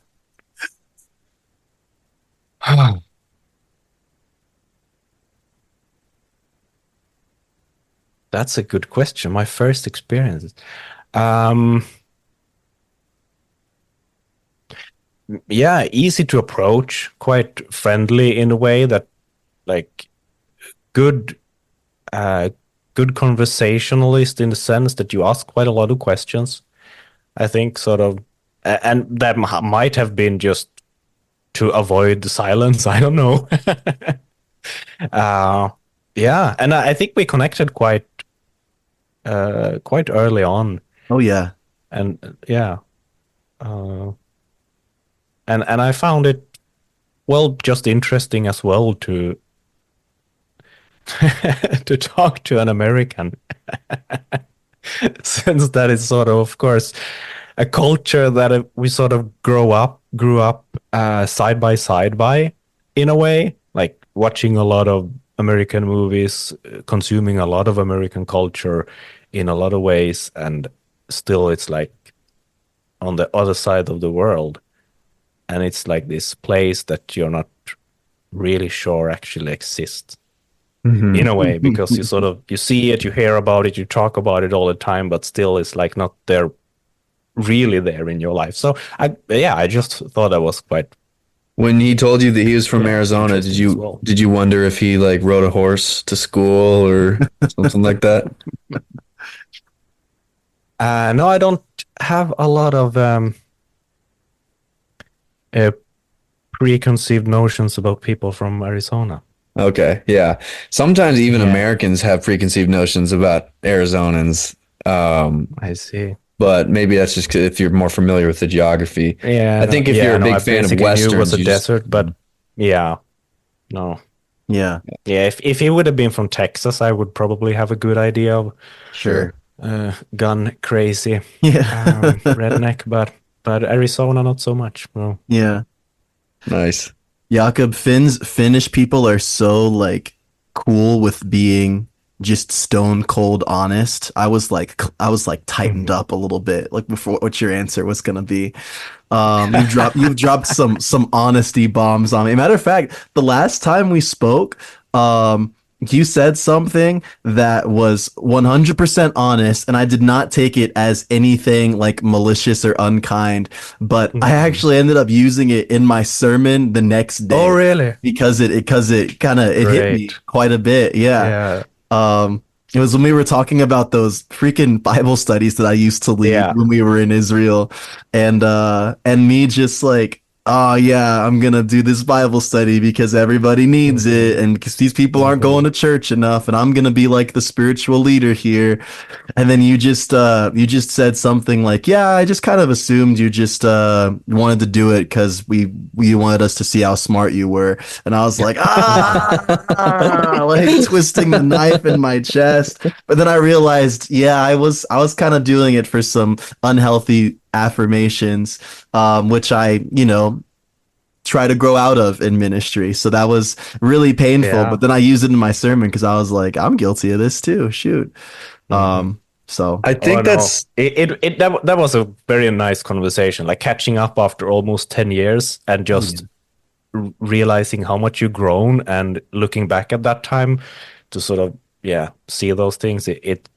That's a good question. My first experience. Um, yeah, easy to approach, quite friendly in a way that, like, good, good conversationalist in the sense that you ask quite a lot of questions. I think sort of, and that might have been just to avoid the silence. I don't know. uh, yeah, and I think we connected quite early on, Oh yeah. and yeah, uh, and I found it, well, just interesting as well to to talk to an American, since that is sort of course, a culture that we sort of grew up side by side by, in a way, like watching a lot of American movies, consuming a lot of American culture in a lot of ways, and still it's like on the other side of the world, and it's like this place that you're not really sure actually exists, in a way, because you sort of, you see it, you hear about it, you talk about it all the time, but still it's like not there, really there in your life. So I just thought that was quite When he told you that he was from Arizona, did interesting as you well. did you wonder if he like rode a horse to school or something like that? No, I don't have a lot of uh, preconceived notions about people from Arizona. Okay, yeah. Sometimes even Yeah. Americans have preconceived notions about Arizonans. I see. But maybe that's just 'cause if you're more familiar with the geography. Yeah, I no, think if you're a I big fan of basically knew it was westerns, a you just desert, but yeah, no. Yeah, Yeah, if he would have been from Texas, I would probably have a good idea of sure. gun crazy Yeah. redneck, but Arizona not so much. Well, Yeah. nice. Jakob, Finnish people are so like cool with being just stone cold honest. I was like tightened mhm. up a little bit, like before what your answer was gonna be. You've dropped some honesty bombs on me. Matter of fact, the last time we spoke, you said something that was 100% honest, and I did not take it as anything like malicious or unkind, but I Mhm. actually ended up using it in my sermon the next Oh, day really? because it kind of it hit me Great. quite a bit. Yeah. Yeah. Um, it was when we were talking about those freaking Bible studies that I used to lead Yeah. when we were in Israel, and me just like, oh yeah, I'm gonna do this Bible study because everybody needs Mhm. it, and because these people aren't going Mhm. to church enough, and I'm gonna be like the spiritual leader here. And then you just said something like, "Yeah, I just kind of assumed you just wanted to do it because we wanted us to see how smart you were." And I was like, like twisting the knife in my chest. But then I realized, yeah, I was kind of doing it for some unhealthy affirmations, which I try to grow out of in ministry. So that was really painful. Yeah. But then I used it in my sermon because I was like, I'm guilty of this too. Shoot. Mhm. So I Oh think no, that's that was a very nice conversation. Like catching up after almost 10 years and oh yeah. just realizing how much you've grown and looking back at that time to sort of see those things. It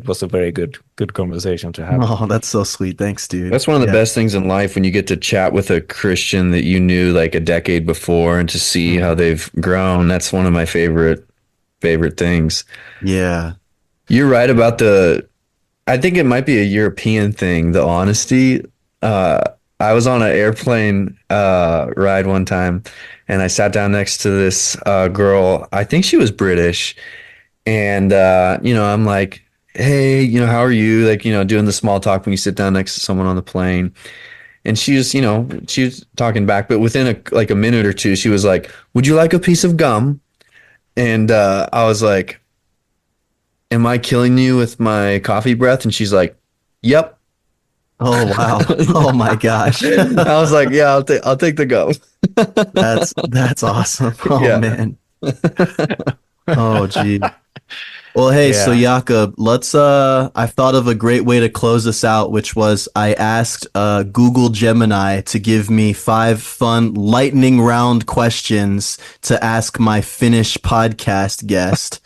was a very good conversation to have. Oh, that's so sweet. Thanks, dude. That's one of the Yeah. best things in life when you get to chat with a Christian that you knew like a decade before and to see how Mhm. they've grown. That's one of my favorite things. Yeah. You're right about I think it might be a European thing, the honesty. Uh, I was on an airplane ride one time and I sat down next to this girl. I think she was British. And, I'm like, hey, how are you? Like, doing the small talk when you sit down next to someone on the plane. And she was talking back, but within a minute or two, she was like, would you like a piece of gum? And I was like, am I killing you with my coffee breath? And she's like, yep. Oh, wow. Oh my gosh. I was like, yeah, I'll take the gum. That's awesome. Oh Yeah. man. Oh gee. Well, hey, so Yeah. Jakob, let's I thought of a great way to close this out, which was I asked Google Gemini to give me 5 fun lightning round questions to ask my Finnish podcast guest.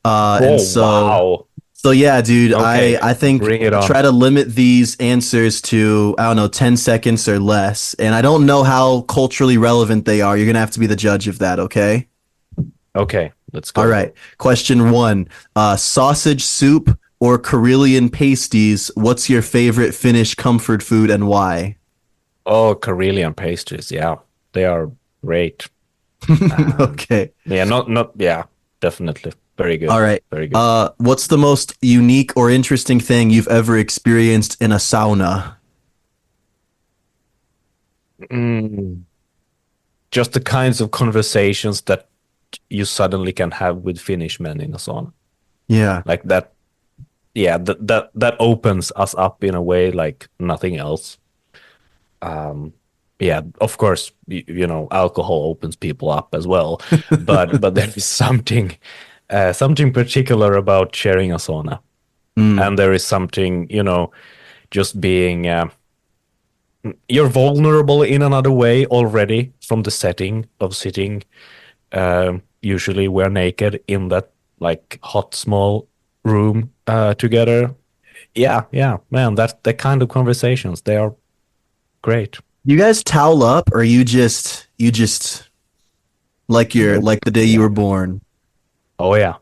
And Oh wow. so yeah, dude, Okay, I think bring it on. try to limit these answers to, I don't know, 10 seconds or less. And I don't know how culturally relevant they are. You're gonna have to be the judge of that, okay? Okay, let's All go. right. Question one. Sausage soup or Karelian pasties, what's your favorite Finnish comfort food and why? Oh, Karelian pastries. Yeah, they are great. Um, Okay. yeah, not yeah, definitely very All good, right. very good. What's the most unique or interesting thing you've ever experienced in a sauna? Mm, just the kinds of conversations that you suddenly can have with Finnish men in a sauna, Yeah. like that. Yeah, that opens us up in a way like nothing else. Yeah, of course, alcohol opens people up as well, but there is something particular about sharing a sauna, Mm. and there is something just being you're vulnerable in another way already from the setting of sitting. Usually, we're naked in that like hot small room together. Yeah, man, that kind of conversations, they are great. You guys towel up or you just like Nope. like the day you Yeah. were born? Oh yeah.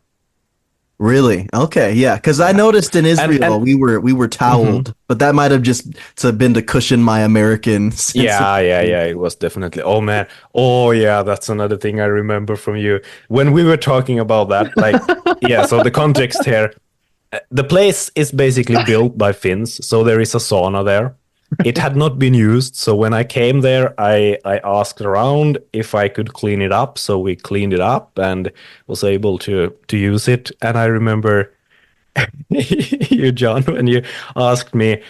Really? Okay, yeah. Because I Yeah. noticed in And Israel we were mhm. toweled, but that might have just to been to cushion my American Yeah, sensibility. it was definitely. Oh man. Oh yeah, that's another thing I remember from you when we were talking about that. Like, yeah, so the context here, the place is basically built by Finns, so there is a sauna there. It had not been used, so when I came there, I asked around if I could clean it up. So we cleaned it up and was able to use it. And I remember you, John, when you asked me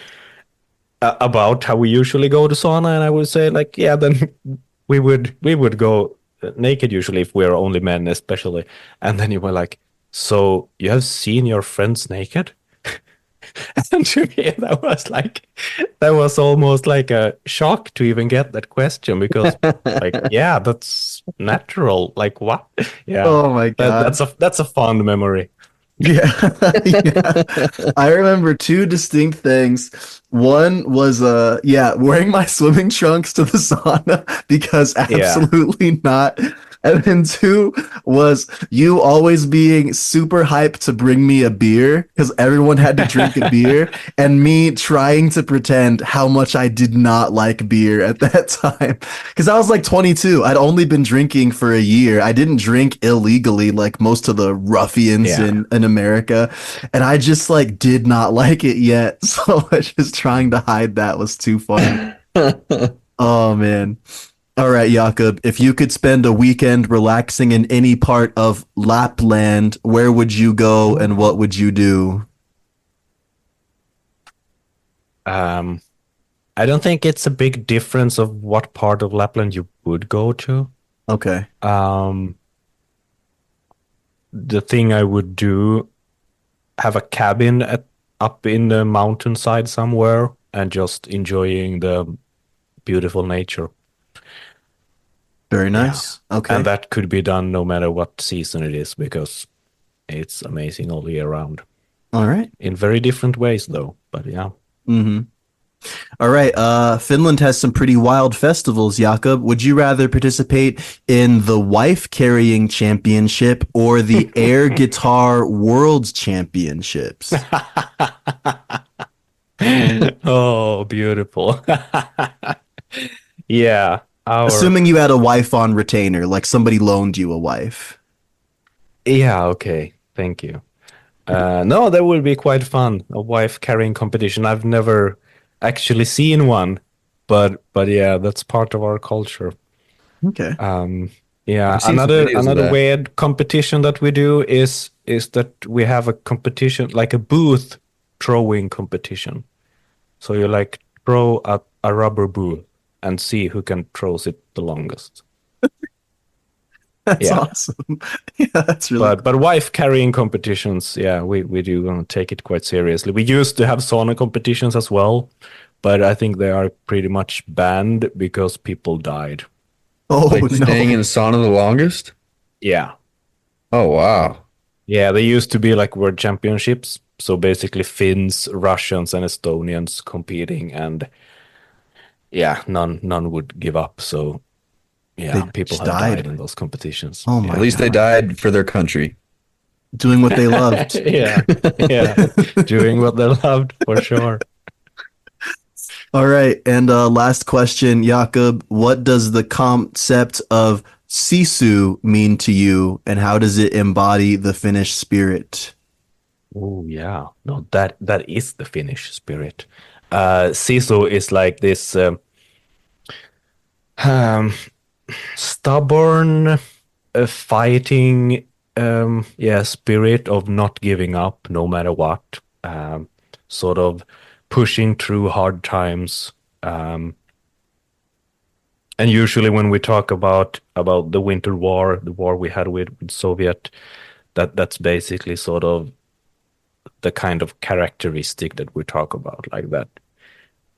about how we usually go to sauna, and I would say like, yeah, then we would go naked usually if we're only men, especially. And then you were like, so you have seen your friends naked? And to me, that was almost like a shock to even get that question because, like, yeah, that's natural. Like, what? Yeah, Oh my God. that's a fond memory. Yeah. Yeah. I remember two distinct things. One was yeah, wearing my swimming trunks to the sauna because Yeah, absolutely not. And then two was you always being super hyped to bring me a beer because everyone had to drink a beer and me trying to pretend how much I did not like beer at that time. Because I was like 22. I'd only been drinking for a year. I didn't drink illegally like most of the ruffians yeah. in America. And I just like did not like it yet. So just trying to hide that was too funny. Oh man. All right, Jakob, if you could spend a weekend relaxing in any part of Lapland, where would you go and what would you do? Um, I don't think it's a big difference of what part of Lapland you would go to. Okay. Um, the thing I would do, have a cabin up in the mountainside somewhere and just enjoying the beautiful nature. Very Yeah. nice. And Okay. that could be done no matter what season it is because it's amazing all year round. All right. In very different ways though. But yeah. Mm-hmm. All right. Finland has some pretty wild festivals, Jakob. Would you rather participate in the wife carrying championship or the air guitar world championships? Oh, beautiful. Yeah. Our Assuming you had a wife on retainer, like somebody loaned you a wife. Yeah, okay. Thank you. No, that would be quite fun. A wife carrying competition. I've never actually seen one, but yeah, that's part of our culture. Okay. Yeah, I've seen some videos of another that. weird competition that we do is that we have a competition like a booth throwing competition. So you like throw a rubber booth and see who can throws it the longest. That's Yeah. awesome. Yeah, that's really But cool. wife carrying competitions, yeah, we do take it quite seriously. We used to have sauna competitions as well, but I think they are pretty much banned because people died. Oh Like staying in no. the sauna the longest? Yeah. Oh wow. Yeah, they used to be like world championships. So basically Finns, Russians, and Estonians competing, and yeah, none would give up. So They yeah, people just have died died. in those competitions. Oh At my Yeah. least they God. died for their country. Doing what they loved. Yeah. Yeah. Doing what they loved for sure. All right. And last question, Jakob. What does the concept of sisu mean to you, and how does it embody the Finnish spirit? Oh yeah, no, that is the Finnish spirit. Sisu is like this um, stubborn, fighting, yeah, spirit of not giving up no matter what. Sort of pushing through hard times. And usually when we talk about the Winter War, the war we had with Soviet, that's basically sort of the kind of characteristic that we talk about, like that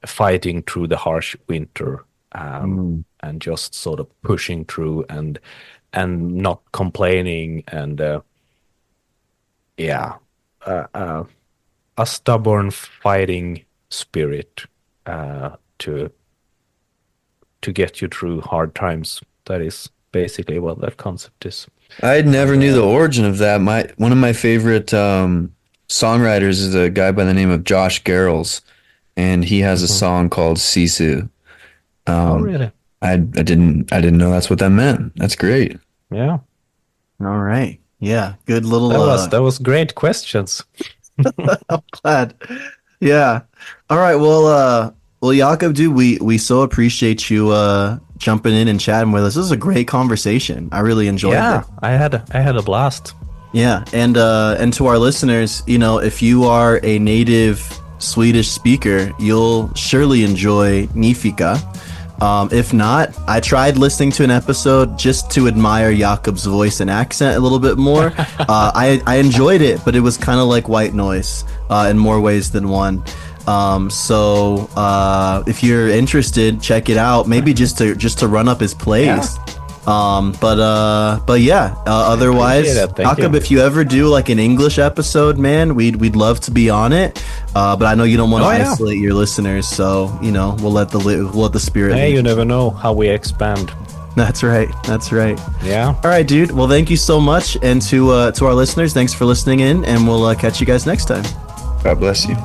fighting through the harsh winter, Mm. and just sort of pushing through and not complaining and yeah, uh, uh, a stubborn fighting spirit to get you through hard times. That is basically what that concept is. I never knew the origin of that. One of my favorite songwriters is a guy by the name of Josh Garrels, and he has a Mhm. song called Sisu. Oh, Um, really? I didn't know that's what that meant. That's great. Yeah. All right. Yeah. Good little That was great questions. I'm glad. Yeah. All right. Well, Jakob, dude, we so appreciate you jumping in and chatting with us. This is a great conversation. I really enjoyed Yeah, it. I had a blast. Yeah, and to our listeners, you know, if you are a native Swedish speaker, you'll surely enjoy Nifika. If not, I tried listening to an episode just to admire Jakob's voice and accent a little bit more. I enjoyed it, but it was kind of like white noise in more ways than one. If you're interested, check it out. Maybe just to run up his plays. But yeah. Otherwise, appreciate it. Thank Jakob, you. if you ever do like an English episode, man, we'd love to be on it. But I know you don't want to Oh, yeah. isolate your listeners, so you know we'll let the spirit. Hey, lead. you never know how we expand. That's right. That's right. Yeah. All right, dude. Well, thank you so much, and to our listeners, thanks for listening in, and we'll catch you guys next time. God bless you.